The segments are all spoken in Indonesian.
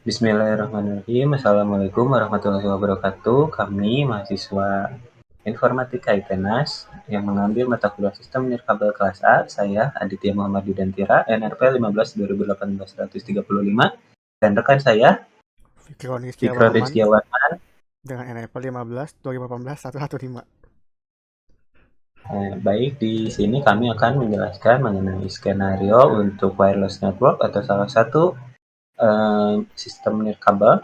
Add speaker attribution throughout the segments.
Speaker 1: Bismillahirrahmanirrahim. Assalamualaikum warahmatullahi wabarakatuh. Kami mahasiswa Informatika ITENAS yang mengambil mata kuliah Sistem Nirkabel kelas A. Saya Aditya Muhammad Yudantira, NRP 15/2018-135, dan rekan saya
Speaker 2: Fikron
Speaker 1: Fikron
Speaker 2: Rizkiawan
Speaker 1: Rizkiawan.
Speaker 2: dengan NRP 15 2018 115.
Speaker 1: Baik, di sini kami akan menjelaskan mengenai skenario untuk wireless network atau salah satu sistem nirkabel,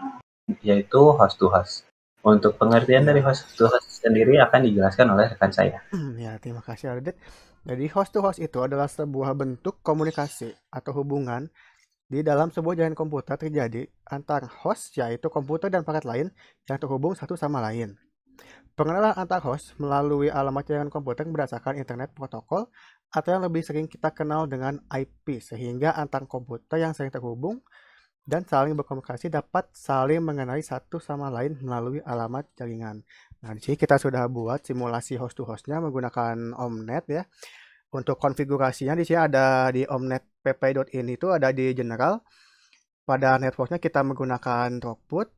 Speaker 1: yaitu host to host. Untuk pengertian dari
Speaker 2: Ya,
Speaker 1: host to host sendiri akan dijelaskan oleh rekan saya.
Speaker 2: ya terima kasih Adit. Jadi host to host itu adalah sebuah bentuk komunikasi atau hubungan di dalam sebuah jaringan komputer terjadi antara host yaitu komputer dan paket lain yang terhubung satu sama lain. Pengenalan antar host melalui alamat jaringan komputer berdasarkan internet protokol atau yang lebih sering kita kenal dengan IP, sehingga antar komputer yang sering terhubung dan saling berkomunikasi dapat saling mengenali satu sama lain melalui alamat jaringan. Nah, di sini kita sudah buat simulasi host to hostnya menggunakan Omnet ya. Untuk konfigurasinya di sini ada di Omnet pp.in itu ada di general. Pada networknya kita menggunakan throughput.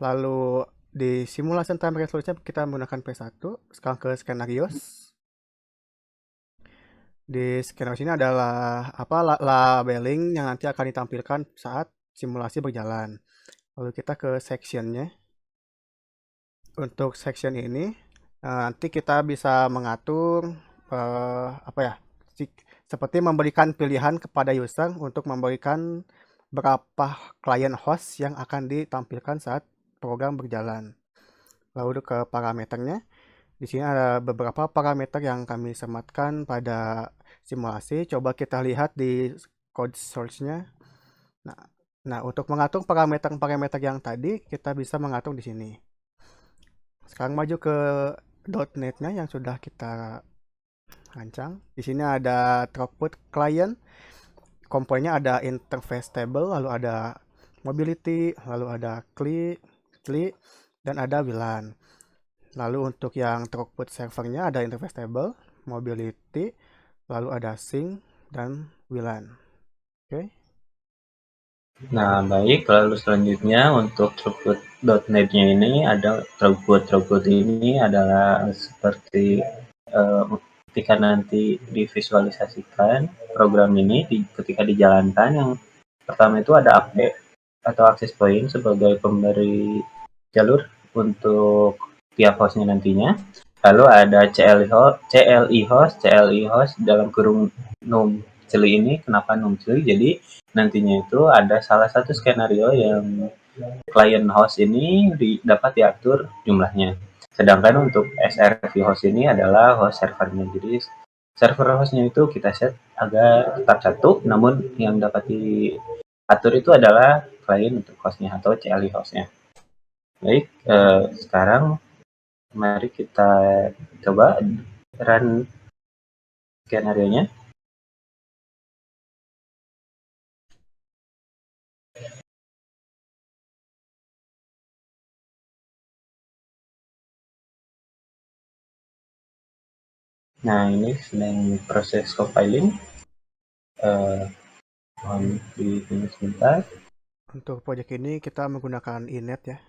Speaker 2: Lalu di simulasi time resolution kita menggunakan P1. Sekarang ke skenarios. Di skenario ini adalah labeling yang nanti akan ditampilkan saat simulasi berjalan. Lalu kita ke sectionnya. Untuk section ini nanti kita bisa mengatur apa ya, seperti memberikan pilihan kepada user untuk memberikan berapa client host yang akan ditampilkan saat program berjalan. Lalu ke parameternya, di sini ada beberapa parameter yang kami sematkan pada simulasi. Coba kita lihat di code source-nya. Nah, nah, untuk mengatur parameter-parameter yang tadi kita bisa mengatur di sini. Sekarang maju ke .NET-nya yang sudah kita rancang. Di sini ada throughput client, komponennya ada interface table, lalu ada mobility, lalu ada CLI, dan ada VLAN. Lalu untuk yang throughput servernya ada interface table, mobility, lalu ada sync, dan VLAN. Oke.
Speaker 1: Nah, baik, lalu selanjutnya untuk throughput.net-nya ini ada throughput ini adalah seperti ketika nanti divisualisasikan program ini ketika dijalankan, yang pertama itu ada AP atau access point sebagai pemberi jalur untuk tiap hostnya nantinya. Lalu ada CLI host dalam kurung num celi ini. Kenapa num celi? Jadi nantinya itu ada salah satu skenario yang client host ini dapat diatur jumlahnya. Sedangkan untuk SRV host ini adalah host servernya. Jadi server hostnya itu kita set agar tetap satu, namun yang dapat diatur itu adalah client untuk hostnya atau CLI hostnya. Baik, sekarang mari kita coba run skenario-nya. Nah, ini sedang proses compiling. Mohon ditunggu sebentar.
Speaker 2: Untuk project ini kita menggunakan inet ya.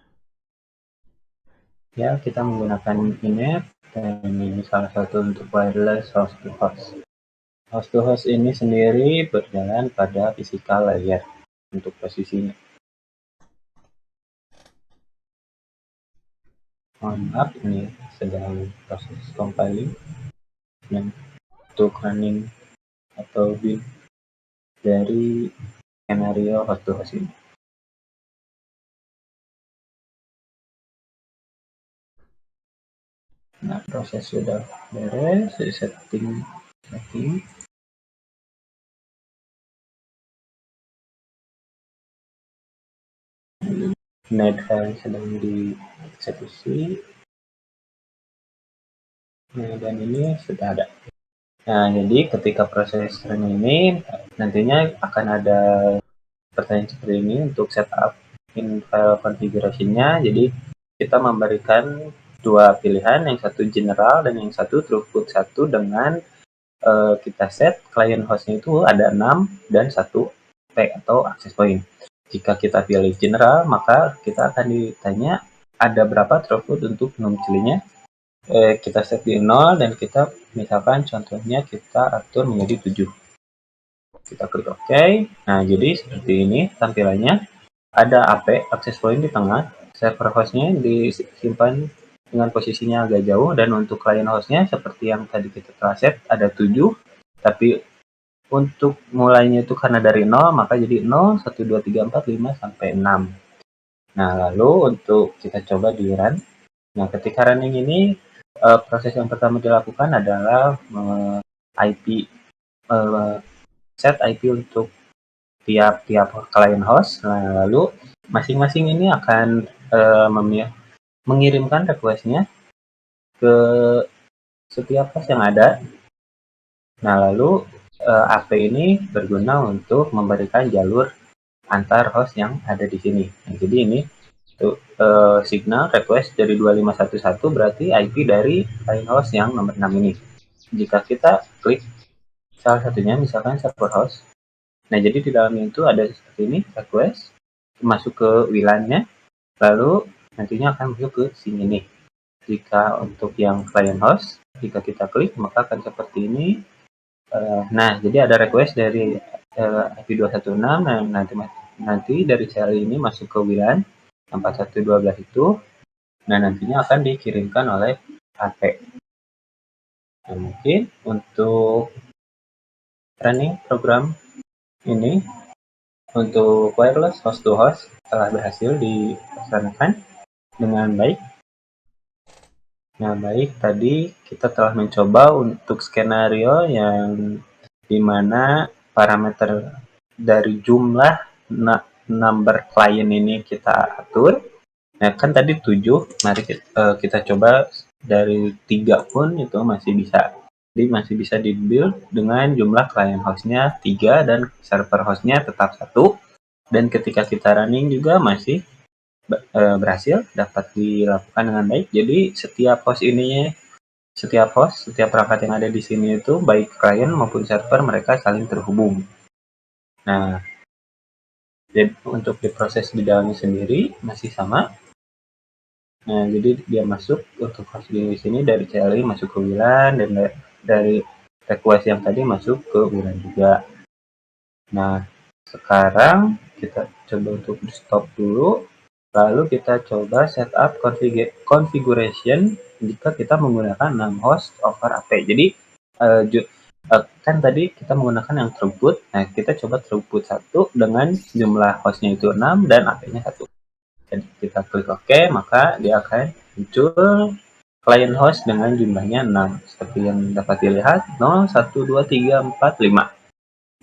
Speaker 1: Ya, kita menggunakan inet, dan ini salah satu untuk wireless host to host. Host to host ini sendiri berjalan pada physical layer untuk posisinya. Mohon maaf, ini sedang proses compiling dan untuk running atau build dari skenario host to host ini. Nah, proses sudah beres, setting. Net file sedang dieksekusi. Nah, dan ini sudah ada. Nah, jadi ketika proses run ini nantinya akan ada pertanyaan seperti ini untuk setup in file configuration-nya. Jadi kita memberikan dua pilihan, yang satu general dan yang satu throughput 1, dengan kita set client hostnya itu ada 6 dan 1 P atau access point. Jika kita pilih general, maka kita akan ditanya ada berapa throughput untuk num cili-nya. Kita set di 0 dan kita misalkan contohnya kita atur menjadi 7. Kita klik OK. Nah, jadi seperti ini tampilannya. Ada AP, access point di tengah. Server hostnya disimpan dengan posisinya agak jauh, dan untuk client hostnya seperti yang tadi kita telah set ada 7, tapi untuk mulainya itu karena dari 0 maka jadi 0, 1, 2, 3, 4, 5 sampai 6. Nah, lalu untuk kita coba di run. Nah, ketika running ini proses yang pertama dilakukan adalah IP set IP untuk tiap client host. Nah, lalu masing-masing ini akan mengirimkan request-nya ke setiap host yang ada. Nah, lalu AP ini berguna untuk memberikan jalur antar host yang ada di sini. Nah, jadi ini signal request dari 2511 berarti IP dari client host yang nomor 6 ini. Jika kita klik salah satunya, misalkan server host, nah jadi di dalamnya itu ada seperti ini, request, masuk ke WLAN-nya, lalu nantinya akan masuk ke sini nih. Jika untuk yang client host, jika kita klik maka akan seperti ini. Nah, jadi ada request dari IP 216, nah nanti dari seri ini masuk ke WLAN 4112 itu, nah nantinya akan dikirimkan oleh HP. Nah, mungkin untuk running program ini untuk wireless host to host telah berhasil dilaksanakan dengan baik. Nah, baik, tadi kita telah mencoba untuk skenario yang dimana parameter dari jumlah number client ini kita atur. Nah, kan tadi 7, mari kita coba dari 3 pun itu masih bisa. Jadi masih bisa di-build dengan jumlah client hostnya 3 dan server hostnya tetap 1. Dan ketika kita running juga masih berhasil dapat dilakukan dengan baik. Jadi setiap host, setiap perangkat yang ada di sini itu baik client maupun server mereka saling terhubung. Nah, jadi untuk diproses di dalamnya sendiri masih sama. Nah, jadi dia masuk untuk host di sini dari CLI masuk ke WLAN, dan dari request yang tadi masuk ke WLAN juga. Nah, sekarang kita coba untuk stop dulu. Lalu kita coba setup configuration jika kita menggunakan 6 host over AP. Jadi kan tadi kita menggunakan yang throughput. Nah, kita coba throughput 1 dengan jumlah hostnya itu 6 dan AP-nya 1. Jadi kita klik OK, maka dia akan muncul client host dengan jumlahnya 6. Seperti yang dapat dilihat, 0, 1, 2, 3, 4, 5.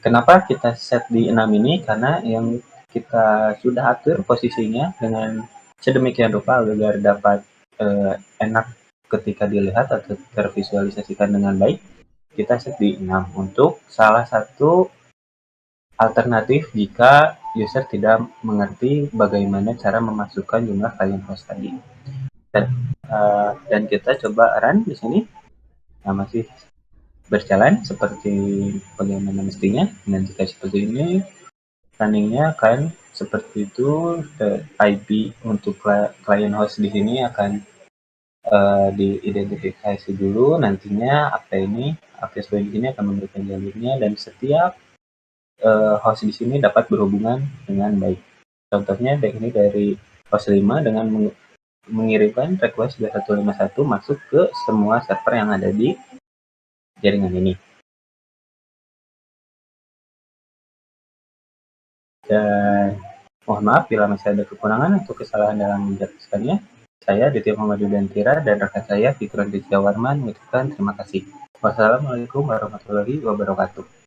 Speaker 1: Kenapa kita set di 6 ini? Karena yang kita sudah atur posisinya dengan sedemikian rupa agar dapat enak ketika dilihat atau tervisualisasikan dengan baik. Kita set di 6 untuk salah satu alternatif jika user tidak mengerti bagaimana cara memasukkan jumlah client host tadi. Dan kita coba run di sini. Nah, masih berjalan seperti bagaimana mestinya. Dan jika seperti ini, runningnya akan seperti itu. IP untuk client host di sini akan diidentifikasi dulu. Nantinya access point ini akan memberikan jalurnya, dan setiap host di sini dapat berhubungan dengan baik. Contohnya ini dari host 5 dengan mengirimkan request 2151 masuk ke semua server yang ada di jaringan ini. Dan mohon maaf bila masih ada kekurangan atau kesalahan dalam menjelaskannya. Saya Ditya Muhammad Yudhantira dan rekan saya Fitron Rizky Warman mengucapkan terima kasih. Wassalamualaikum warahmatullahi wabarakatuh.